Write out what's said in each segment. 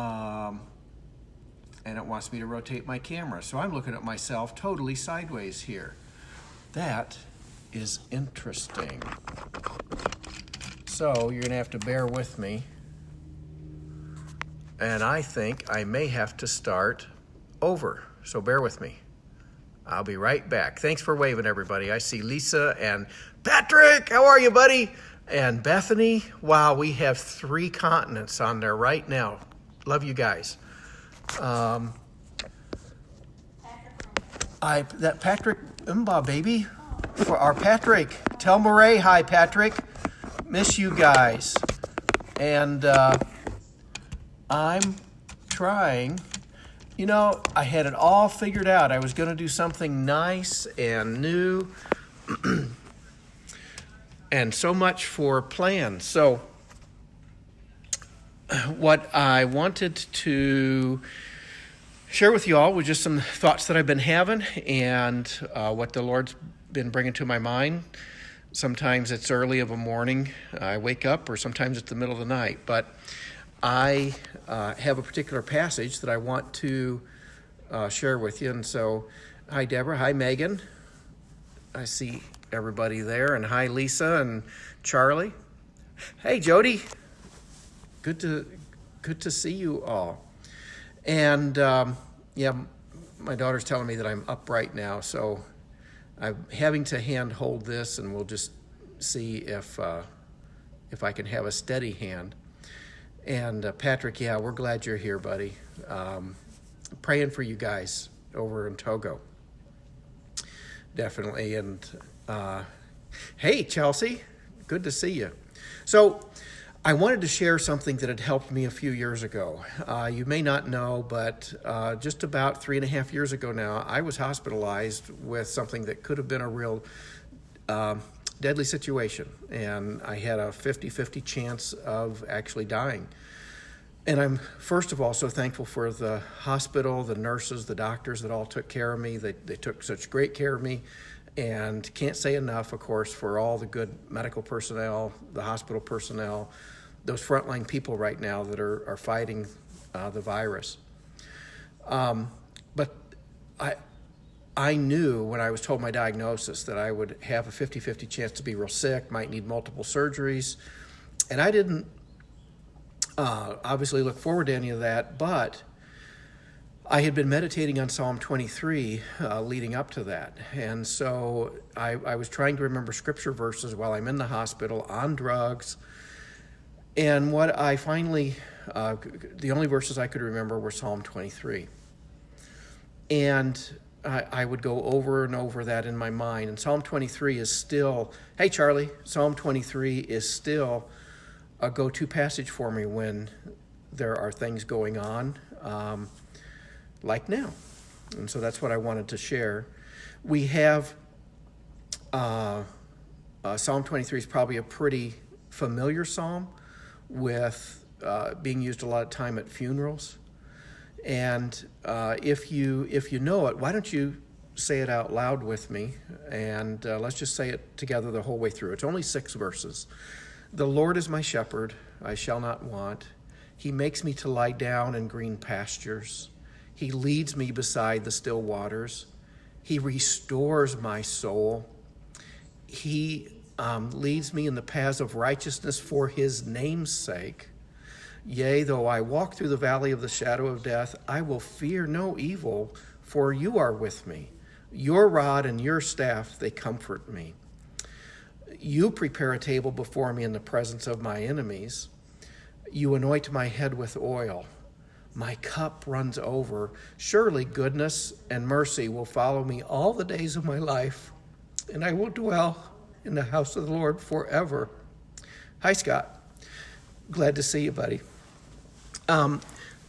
and it wants me to rotate my camera. So I'm looking at myself totally sideways here. That is interesting. So you're gonna have to bear with me. And I think I may have to start over. So bear with me. I'll be right back. Thanks for waving, everybody. I see Lisa and Patrick. How are you, buddy? And Bethany. Wow, we have 3 continents on there right now. Love you guys. That Patrick Mba, baby. For our Patrick. Tell Murray hi, Patrick. Miss you guys. And I'm trying. You know, I had it all figured out. I was going to do something nice and new. And so much for plans. So what I wanted to share with you all was just some thoughts that I've been having and what the Lord's been bringing to my mind. Sometimes it's early of a morning, I wake up, or sometimes it's the middle of the night. But I have a particular passage that I want to share with you. And so, hi, Deborah. Hi, Megan. I see everybody there. And hi, Lisa and Charlie. Hey, Jody. Good to see you all. And yeah, my daughter's telling me that I'm up right now, so I'm having to hand hold this, and we'll just see if I can have a steady hand. And Patrick, yeah, we're glad you're here, buddy. Praying for you guys over in Togo, definitely. And hey, Chelsea, good to see you. So I wanted to share something that had helped me a few years ago. You may not know, but just about 3.5 years ago now, I was hospitalized with something that could have been a real deadly situation. And I had a 50-50 chance of actually dying. And I'm, first of all, so thankful for the hospital, the nurses, the doctors that all took care of me. They took such great care of me. And can't say enough, of course, for all the good medical personnel, the hospital personnel, those frontline people right now that are fighting the virus. But I knew when I was told my diagnosis that I would have a 50-50 chance to be real sick, might need multiple surgeries. And I didn't obviously look forward to any of that, but I had been meditating on Psalm 23 leading up to that. And so I was trying to remember scripture verses while I'm in the hospital on drugs. And what I finally, the only verses I could remember were Psalm 23. And I would go over and over that in my mind. And Psalm 23 is still, hey, Charlie, Psalm 23 is still a go-to passage for me when there are things going on, like now. And so that's what I wanted to share. We have, Psalm 23 is probably a pretty familiar psalm with being used a lot of time at funerals. And if you know it, why don't you say it out loud with me? And let's just say it together the whole way through. It's only 6 verses. The Lord is my shepherd, I shall not want. He makes me to lie down in green pastures. He leads me beside the still waters. He restores my soul. He leads me in the paths of righteousness for his name's sake. Yea, though I walk through the valley of the shadow of death, I will fear no evil, for you are with me. Your rod and your staff, they comfort me. You prepare a table before me in the presence of my enemies. You anoint my head with oil. My cup runs over. Surely goodness and mercy will follow me all the days of my life, and I will dwell in the house of the Lord forever. Hi, Scott. Glad to see you, buddy.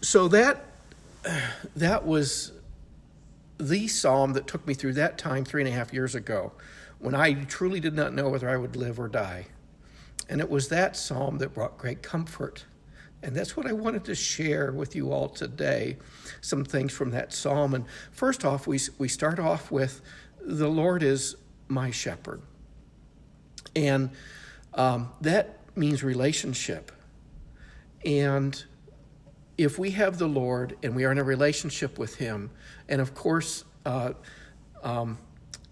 So that was the psalm that took me through that time 3.5 years ago when I truly did not know whether I would live or die. And it was that psalm that brought great comfort. And that's what I wanted to share with you all today, some things from that psalm. And first off, we start off with, the Lord is my shepherd. And that means relationship. And if we have the Lord and we are in a relationship with him, and of course,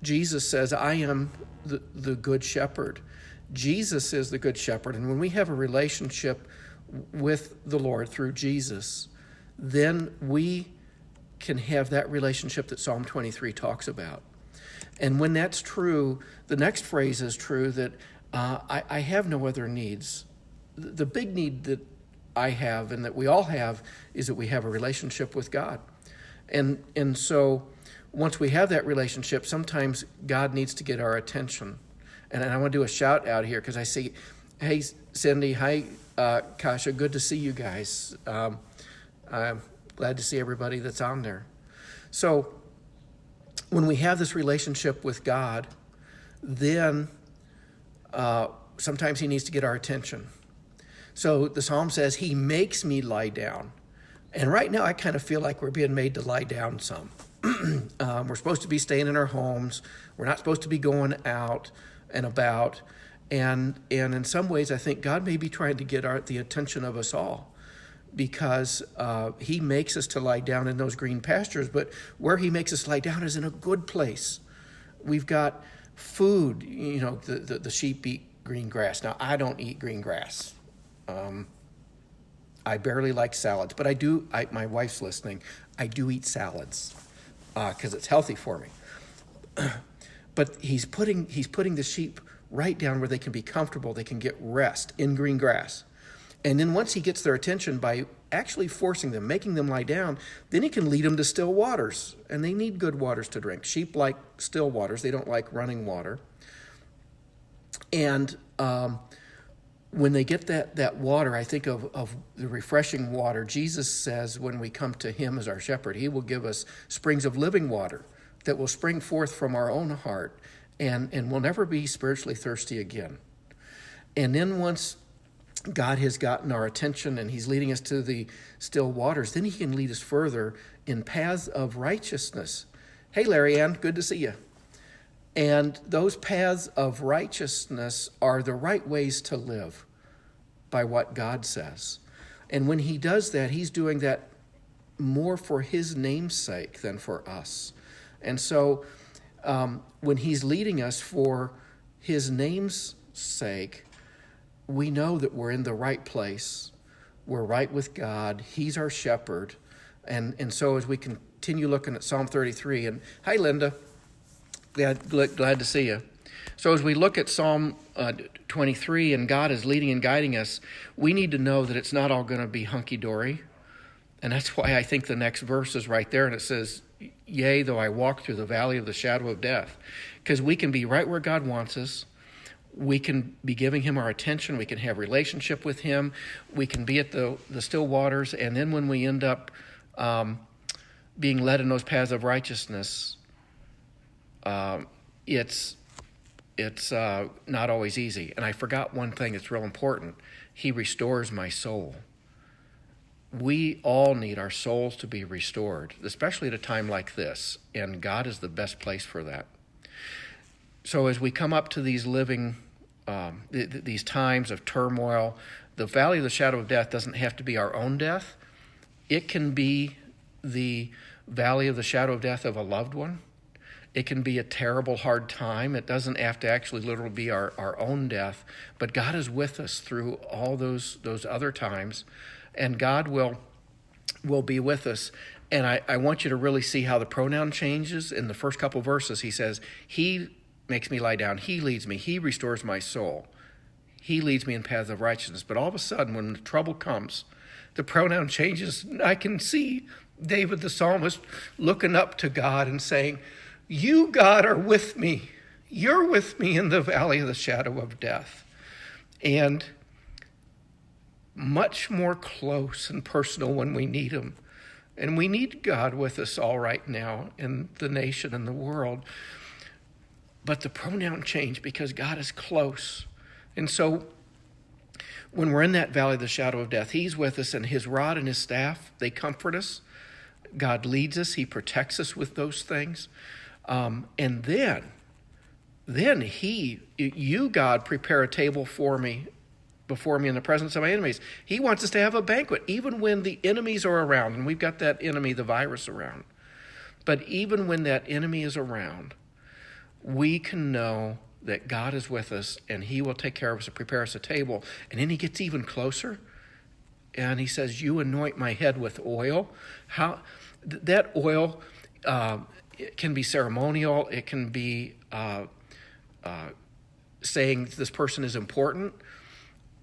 Jesus says, I am the good shepherd. Jesus is the good shepherd. And when we have a relationship with the Lord through Jesus, then we can have that relationship that Psalm 23 talks about. And when that's true, the next phrase is true, that I have no other needs. The big need that I have and that we all have is that we have a relationship with God. And so once we have that relationship, sometimes God needs to get our attention. And I want to do a shout out here because I see, hey, Cindy, hi, Kasha, good to see you guys. I'm glad to see everybody that's on there. So when we have this relationship with God, then sometimes he needs to get our attention. So the psalm says, he makes me lie down. And right now I kind of feel like we're being made to lie down some. We're supposed to be staying in our homes. We're not supposed to be going out and about. And in some ways, I think God may be trying to get the attention of us all, because he makes us to lie down in those green pastures, but where he makes us lie down is in a good place. We've got food, the sheep eat green grass. Now, I don't eat green grass. I barely like salads, but my wife's listening, I do eat salads because it's healthy for me. But he's putting the sheep right down where they can be comfortable, they can get rest in green grass. And then once he gets their attention by actually forcing them, making them lie down, then he can lead them to still waters. And they need good waters to drink. Sheep like still waters. They don't like running water. And when they get that water, I think of the refreshing water. Jesus says when we come to him as our shepherd, he will give us springs of living water that will spring forth from our own heart, and we'll never be spiritually thirsty again. And then once God has gotten our attention and he's leading us to the still waters, then he can lead us further in paths of righteousness. Hey, Larry Ann, good to see you. And those paths of righteousness are the right ways to live by what God says. And when he does that, he's doing that more for his name's sake than for us. And so when he's leading us for his name's sake, we know that we're in the right place. We're right with God. He's our shepherd. And so as we continue looking at Psalm 33, and hi, Linda. Glad to see you. So as we look at Psalm 23 and God is leading and guiding us, we need to know that it's not all going to be hunky-dory. And that's why I think the next verse is right there, and it says, yea, though I walk through the valley of the shadow of death. Because we can be right where God wants us. We can be giving him our attention. We can have relationship with him. We can be at the still waters. And then when we end up being led in those paths of righteousness, it's not always easy. And I forgot one thing that's real important. He restores my soul. We all need our souls to be restored, especially at a time like this. And God is the best place for that. So as we come up to these these times of turmoil, the valley of the shadow of death doesn't have to be our own death. It can be the valley of the shadow of death of a loved one. It can be a terrible, hard time. It doesn't have to actually literally be our own death, but God is with us through all those other times, and God will be with us. And I want you to really see how the pronoun changes. In the first couple verses, he says, he makes me lie down. He leads me. He restores my soul. He leads me in paths of righteousness. But all of a sudden, when the trouble comes, the pronoun changes. I can see David the psalmist looking up to God and saying, you, God, are with me. You're with me in the valley of the shadow of death. And much more close and personal when we need him. And we need God with us all right now in the nation and the world. But the pronoun changed because God is close. And so when we're in that valley of the shadow of death, he's with us, and his rod and his staff, they comfort us. God leads us. He protects us with those things. And then you, God, prepare a table for me before me in the presence of my enemies. He wants us to have a banquet, even when the enemies are around, and we've got that enemy, the virus, around. But even when that enemy is around, we can know that God is with us, and he will take care of us and prepare us a table. And then he gets even closer, and he says, you anoint my head with oil. How that oil, it can be ceremonial. It can be saying this person is important,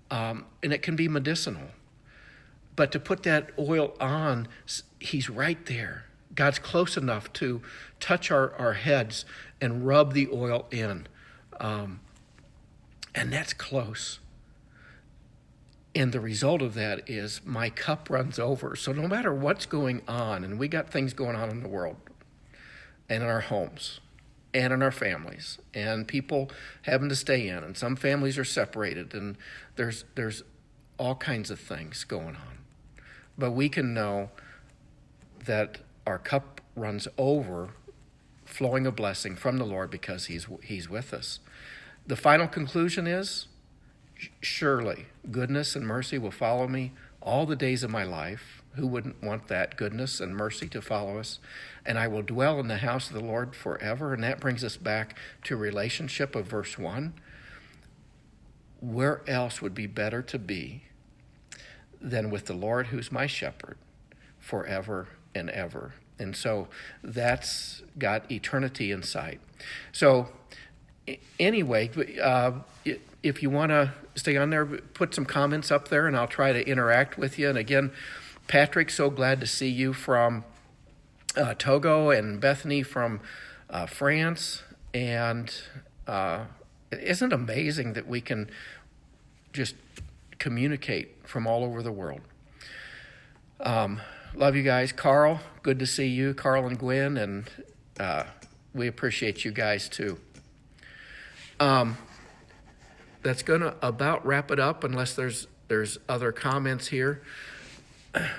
and it can be medicinal. But to put that oil on, he's right there. God's close enough to touch our heads and rub the oil in. And that's close. And the result of that is my cup runs over. So no matter what's going on, and we got things going on in the world and in our homes and in our families, and people having to stay in, and some families are separated, and there's all kinds of things going on. But we can know that our cup runs over, flowing a blessing from the Lord because he's with us. The final conclusion is, surely goodness and mercy will follow me all the days of my life. Who wouldn't want that goodness and mercy to follow us? And I will dwell in the house of the Lord forever. And that brings us back to relationship of verse 1. Where else would be better to be than with the Lord who's my shepherd forever and ever? And so that's got eternity in sight. So anyway, if you want to stay on there, put some comments up there, and I'll try to interact with you. And again, Patrick, so glad to see you from Togo, and Bethany from France. And isn't it amazing that we can just communicate from all over the world? Love you guys. Carl, good to see you. Carl and Gwen, and we appreciate you guys too. That's going to about wrap it up, unless there's other comments here.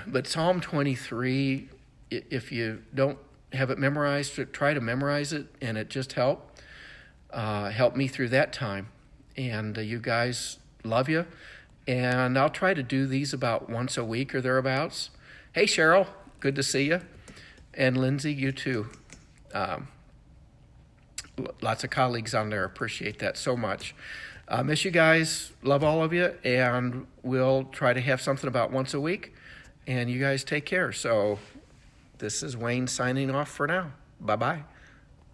But Psalm 23, if you don't have it memorized, try to memorize it, and it just helped me through that time. And you guys, love you. And I'll try to do these about once a week or thereabouts. Hey, Cheryl, good to see you. And Lindsay, you too. Lots of colleagues on there. Appreciate that so much. Miss you guys. Love all of you. And we'll try to have something about once a week. And you guys take care. So this is Wayne signing off for now. Bye-bye.